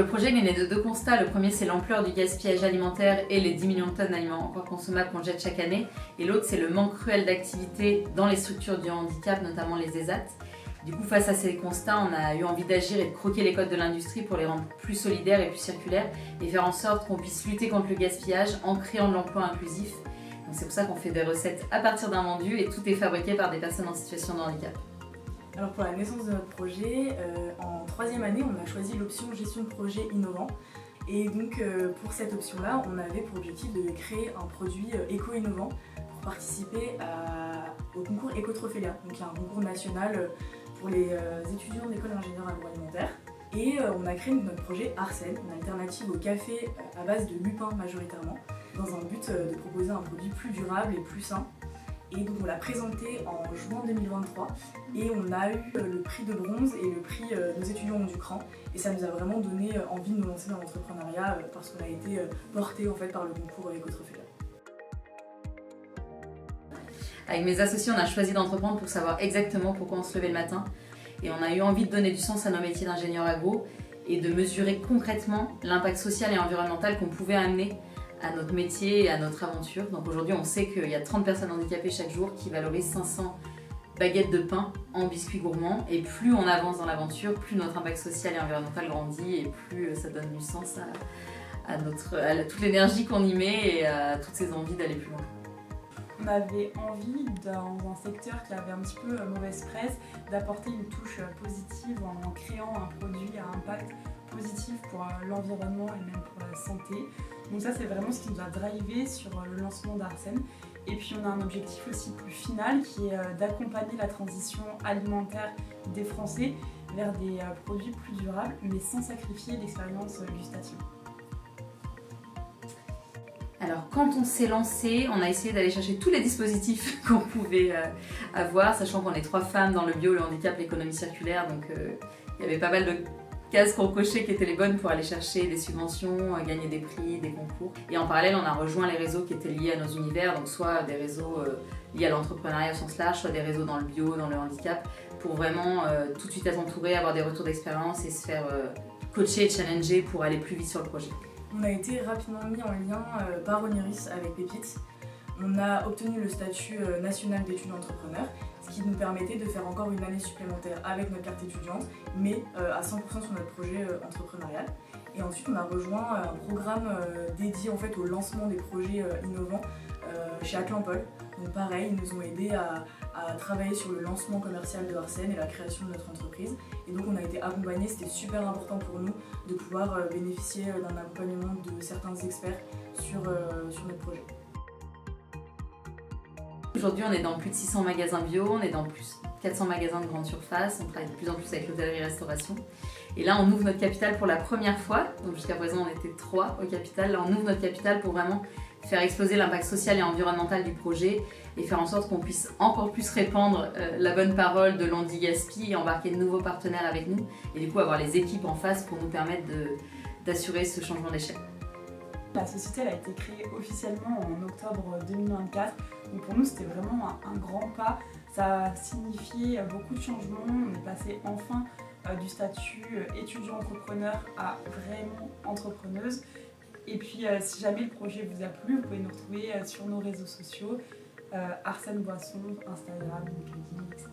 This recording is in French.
le projet il est né de deux constats. Le premier, c'est l'ampleur du gaspillage alimentaire et les 10 millions de tonnes d'aliments encore consommables qu'on jette chaque année. Et l'autre, c'est le manque cruel d'activité dans les structures du handicap, notamment les ESAT. Du coup, face à ces constats, on a eu envie d'agir et de croquer les codes de l'industrie pour les rendre plus solidaires et plus circulaires et faire en sorte qu'on puisse lutter contre le gaspillage en créant de l'emploi inclusif. Donc c'est pour ça qu'on fait des recettes à partir d'invendus et tout est fabriqué par des personnes en situation de handicap. Alors pour la naissance de notre projet, en troisième année, on a choisi l'option gestion de projet innovant. Et donc pour cette option-là, on avait pour objectif de créer un produit éco-innovant pour participer au concours Écotrophélia. Donc il y a un concours national pour les étudiants d'école d'ingénieurs agroalimentaires. Et on a créé notre projet Arsène, une alternative au café à base de lupin majoritairement, dans un but de proposer un produit plus durable et plus sain. Et donc on l'a présenté en juin 2023 et on a eu le prix de bronze et le prix Nos étudiants ont du cran. Et ça nous a vraiment donné envie de nous lancer dans l'entrepreneuriat parce qu'on a été porté en fait par le concours Écotrophélia. Avec mes associés, on a choisi d'entreprendre pour savoir exactement pourquoi on se levait le matin. Et on a eu envie de donner du sens à nos métiers d'ingénieur agro et de mesurer concrètement l'impact social et environnemental qu'on pouvait amener à notre métier et à notre aventure. Donc aujourd'hui, on sait qu'il y a 30 personnes handicapées chaque jour qui valorisent 500 baguettes de pain en biscuits gourmands. Et plus on avance dans l'aventure, plus notre impact social et environnemental grandit et plus ça donne du sens à toute l'énergie qu'on y met et à toutes ces envies d'aller plus loin. On avait envie, dans un secteur qui avait un petit peu mauvaise presse, d'apporter une touche positive en créant un produit à impact positif pour l'environnement et même pour la santé. Donc ça, c'est vraiment ce qui nous a drivé sur le lancement d'Arsène. Et puis on a un objectif aussi plus final qui est d'accompagner la transition alimentaire des Français vers des produits plus durables mais sans sacrifier l'expérience gustative. Alors quand on s'est lancé, on a essayé d'aller chercher tous les dispositifs qu'on pouvait avoir, sachant qu'on est 3 femmes dans le bio, le handicap, l'économie circulaire, donc il y avait pas mal de cases qu'on cochait qui étaient les bonnes pour aller chercher des subventions, gagner des prix, des concours. Et en parallèle, on a rejoint les réseaux qui étaient liés à nos univers, donc soit des réseaux liés à l'entrepreneuriat au sens large, soit des réseaux dans le bio, dans le handicap, pour vraiment tout de suite être entouré, avoir des retours d'expérience et se faire coacher et challenger pour aller plus vite sur le projet. On a été rapidement mis en lien par Oniris avec Pépite. On a obtenu le statut national d'étudiant entrepreneur, ce qui nous permettait de faire encore une année supplémentaire avec notre carte étudiante, mais à 100% sur notre projet entrepreneurial. Et ensuite, on a rejoint un programme dédié en fait au lancement des projets innovants chez Atlan-Paul. Donc pareil, ils nous ont aidés à travailler sur le lancement commercial de Arsène et la création de notre entreprise. Et donc on a été accompagnés, c'était super important pour nous de pouvoir bénéficier d'un accompagnement de certains experts sur notre projet. Aujourd'hui, on est dans plus de 600 magasins bio, on est dans plus de 400 magasins de grande surface, on travaille de plus en plus avec l'hôtellerie-restauration. Et là, on ouvre notre capitale pour la première fois. Donc jusqu'à présent, on était 3 au capital. Là, on ouvre notre capitale pour vraiment faire exploser l'impact social et environnemental du projet et faire en sorte qu'on puisse encore plus répandre la bonne parole de l'anti-gaspi et embarquer de nouveaux partenaires avec nous et du coup avoir les équipes en face pour nous permettre d'assurer ce changement d'échelle. La société elle a été créée officiellement en octobre 2024. Donc pour nous, c'était vraiment un grand pas. Ça a signifié beaucoup de changements. On est passé enfin du statut étudiant-entrepreneur à vraiment entrepreneuse. Et puis si jamais le projet vous a plu, vous pouvez nous retrouver sur nos réseaux sociaux, Arsène Boisson, Instagram, LinkedIn, etc.